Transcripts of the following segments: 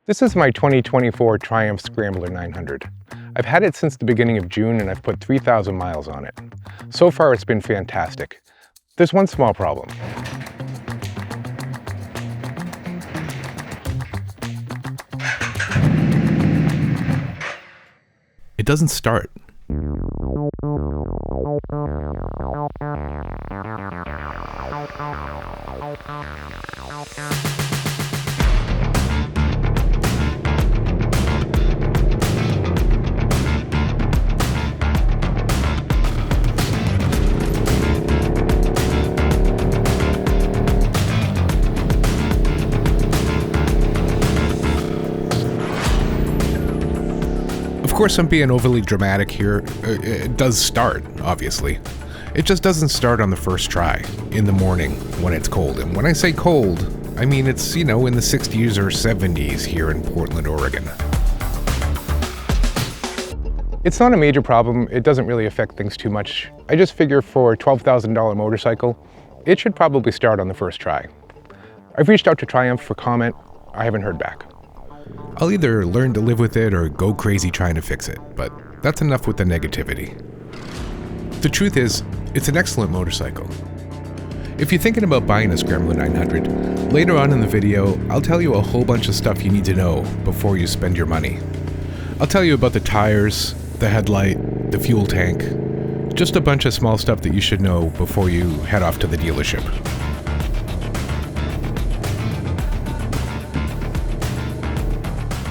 This is my 2024 Triumph Scrambler 900. I've had it since the beginning of June and I've put 3,000 miles on it. So far it's been fantastic. There's one small problem. It doesn't start. Of course, I'm being overly dramatic here. It does start, obviously. It just doesn't start on the first try, in the morning, when it's cold. And when I say cold, I mean it's, in the 60s or 70s here in Portland, Oregon. It's not a major problem. It doesn't really affect things too much. I just figure for a $12,000 motorcycle, it should probably start on the first try. I've reached out to Triumph for comment. I haven't heard back. I'll either learn to live with it or go crazy trying to fix it, but that's enough with the negativity. The truth is, it's an excellent motorcycle. If you're thinking about buying a Scrambler 900, later on in the video, I'll tell you a whole bunch of stuff you need to know before you spend your money. I'll tell you about the tires, the headlight, the fuel tank, just a bunch of small stuff that you should know before you head off to the dealership.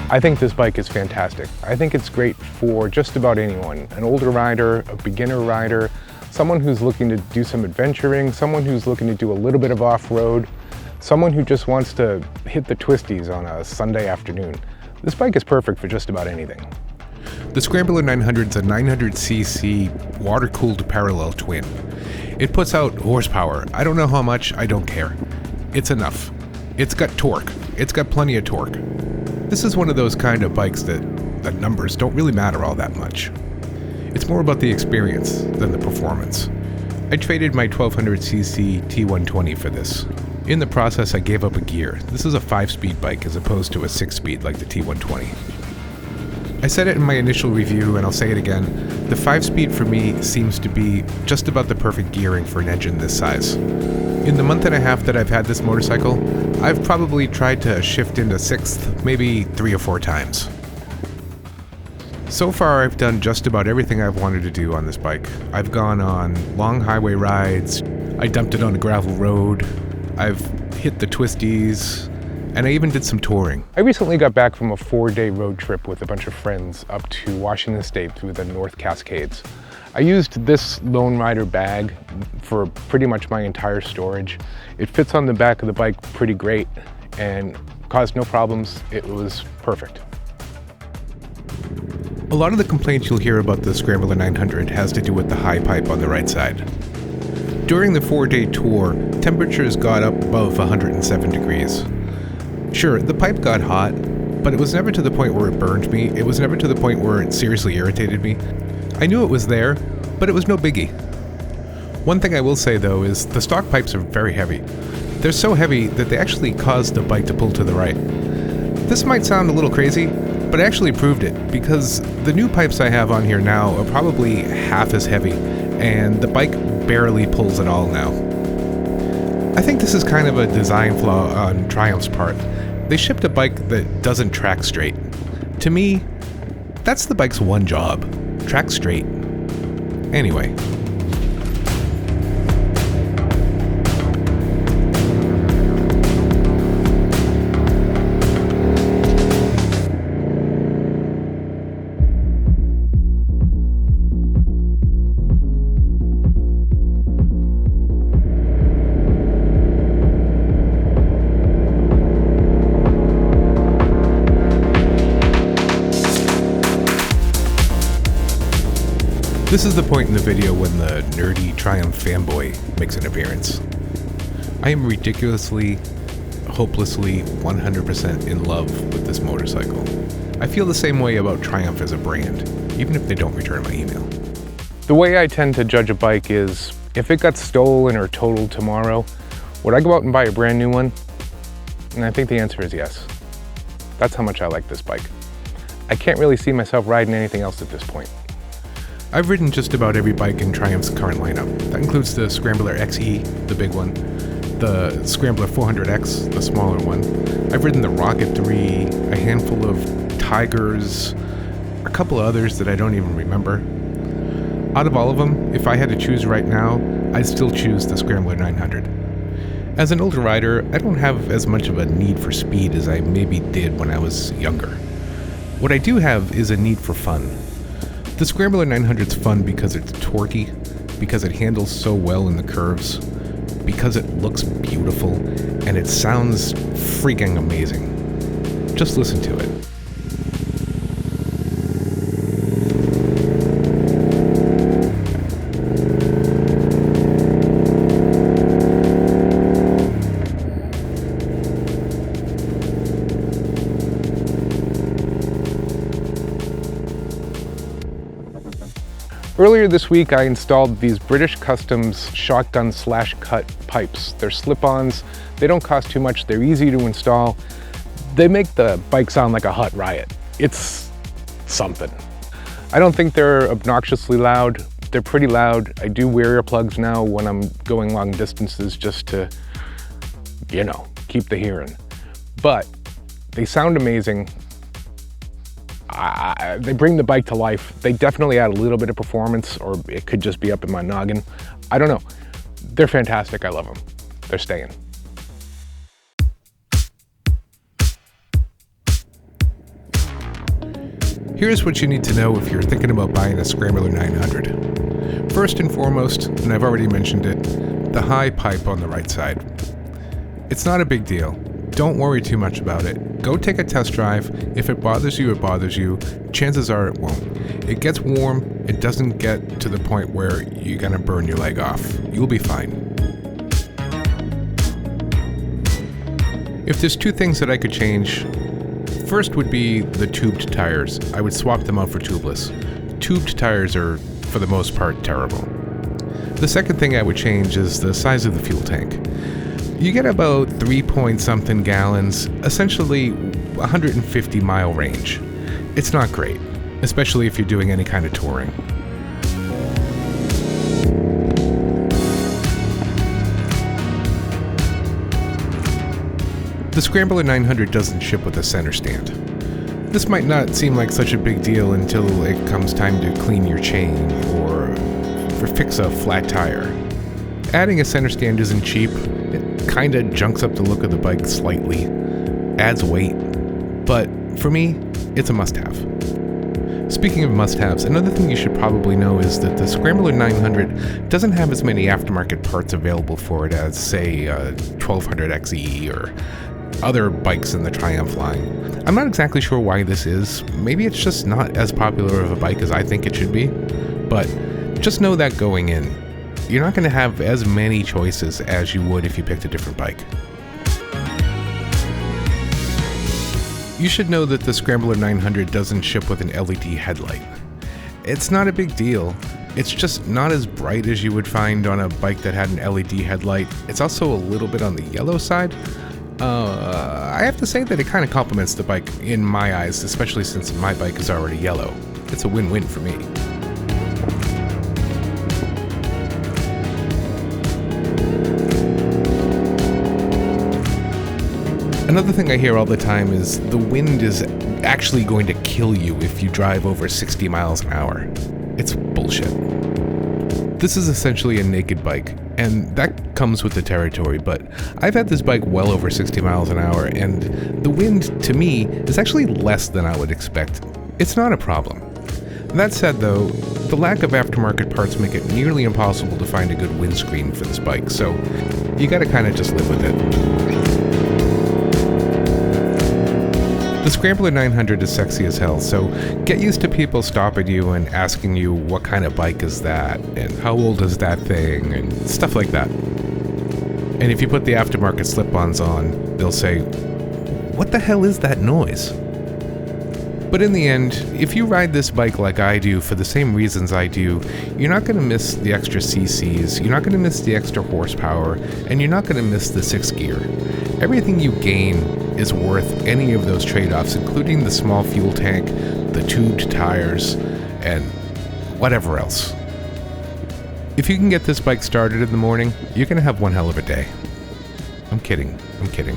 I think this bike is fantastic. I think it's great for just about anyone. An older rider, a beginner rider, someone who's looking to do some adventuring, someone who's looking to do a little bit of off-road, someone who just wants to hit the twisties on a Sunday afternoon. This bike is perfect for just about anything. The Scrambler 900 is a 900cc water-cooled parallel twin. It puts out horsepower. I don't know how much, I don't care. It's enough. It's got torque. It's got plenty of torque. This is one of those kind of bikes that the numbers don't really matter all that much. It's more about the experience than the performance. I traded my 1200cc T120 for this. In the process, I gave up a gear. This is a 5-speed bike as opposed to a 6-speed like the T120. I said it in my initial review and I'll say it again. The 5-speed for me seems to be just about the perfect gearing for an engine this size. In the month and a half that I've had this motorcycle, I've probably tried to shift into 6th maybe 3 or 4 times. So far I've done just about everything I've wanted to do on this bike. I've gone on long highway rides, I dumped it on a gravel road, I've hit the twisties, and I even did some touring. I recently got back from a 4-day road trip with a bunch of friends up to Washington State through the North Cascades. I used this Lone Rider bag for pretty much my entire storage. It fits on the back of the bike pretty great and caused no problems. It was perfect. A lot of the complaints you'll hear about the Scrambler 900 has to do with the high pipe on the right side. During the 4-day tour, temperatures got up above 107 degrees. Sure, the pipe got hot, but it was never to the point where it burned me. It was never to the point where it seriously irritated me. I knew it was there, but it was no biggie. One thing I will say though is the stock pipes are very heavy. They're so heavy that they actually cause the bike to pull to the right. This might sound a little crazy, but I actually proved it because the new pipes I have on here now are probably half as heavy and the bike barely pulls at all now. I think this is kind of a design flaw on Triumph's part. They shipped a bike that doesn't track straight. To me, that's the bike's one job. Track straight. Anyway. This is the point in the video when the nerdy Triumph fanboy makes an appearance. I am ridiculously, hopelessly, 100% in love with this motorcycle. I feel the same way about Triumph as a brand, even if they don't return my email. The way I tend to judge a bike is, if it got stolen or totaled tomorrow, would I go out and buy a brand new one? And I think the answer is yes. That's how much I like this bike. I can't really see myself riding anything else at this point. I've ridden just about every bike in Triumph's current lineup. That includes the Scrambler XE, the big one, the Scrambler 400X, the smaller one. I've ridden the Rocket 3, a handful of Tigers, a couple of others that I don't even remember. Out of all of them, if I had to choose right now, I'd still choose the Scrambler 900. As an older rider, I don't have as much of a need for speed as I maybe did when I was younger. What I do have is a need for fun. The Scrambler 900's fun because it's torquey, because it handles so well in the curves, because it looks beautiful, and it sounds freaking amazing. Just listen to it. Earlier this week, I installed these British Customs shotgun/cut pipes. They're slip-ons, they don't cost too much, they're easy to install. They make the bike sound like a hot riot. It's something. I don't think they're obnoxiously loud. They're pretty loud. I do wear earplugs now when I'm going long distances just to, you know, keep the hearing. But they sound amazing. They bring the bike to life. They definitely add a little bit of performance, or it could just be up in my noggin. I don't know. They're fantastic. I love them. They're staying. Here's what you need to know if you're thinking about buying a Scrambler 900. First and foremost, and I've already mentioned it, the high pipe on the right side. It's not a big deal. Don't worry too much about it. Go take a test drive. If it bothers you, it bothers you. Chances are it won't. It gets warm. It doesn't get to the point where you're gonna burn your leg off. You'll be fine. If there's two things that I could change, first would be the tubed tires. I would swap them out for tubeless. Tubed tires are, for the most part, terrible. The second thing I would change is the size of the fuel tank. You get about 3-point-something gallons, essentially 150 mile range. It's not great, especially if you're doing any kind of touring. The Scrambler 900 doesn't ship with a center stand. This might not seem like such a big deal until it comes time to clean your chain or fix a flat tire. Adding a center stand isn't cheap. It kinda junks up the look of the bike slightly, adds weight, but for me, it's a must-have. Speaking of must-haves, another thing you should probably know is that the Scrambler 900 doesn't have as many aftermarket parts available for it as, say, a 1200 XE or other bikes in the Triumph line. I'm not exactly sure why this is. Maybe it's just not as popular of a bike as I think it should be, but just know that going in, you're not going to have as many choices as you would if you picked a different bike. You should know that the Scrambler 900 doesn't ship with an LED headlight. It's not a big deal. It's just not as bright as you would find on a bike that had an LED headlight. It's also a little bit on the yellow side. I have to say that it kind of complements the bike in my eyes, especially since my bike is already yellow. It's a win-win for me. Another thing I hear all the time is the wind is actually going to kill you if you drive over 60 miles an hour. It's bullshit. This is essentially a naked bike, and that comes with the territory, but I've had this bike well over 60 miles an hour, and the wind, to me, is actually less than I would expect. It's not a problem. That said, though, the lack of aftermarket parts make it nearly impossible to find a good windscreen for this bike, so you gotta kinda just live with it. The Scrambler 900 is sexy as hell, so get used to people stopping you and asking you what kind of bike is that, and how old is that thing, and stuff like that. And if you put the aftermarket slip-ons on, they'll say, "What the hell is that noise?" But in the end, if you ride this bike like I do for the same reasons I do, you're not going to miss the extra CCs, you're not going to miss the extra horsepower, and you're not going to miss the 6th gear. Everything you gain is worth any of those trade-offs, including the small fuel tank, the tubed tires, and whatever else. If you can get this bike started in the morning, you're going to have one hell of a day. I'm kidding. I'm kidding.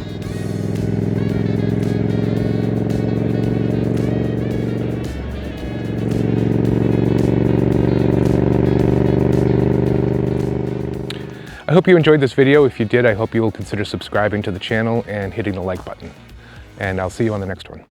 I hope you enjoyed this video. If you did, I hope you will consider subscribing to the channel and hitting the like button. And I'll see you on the next one.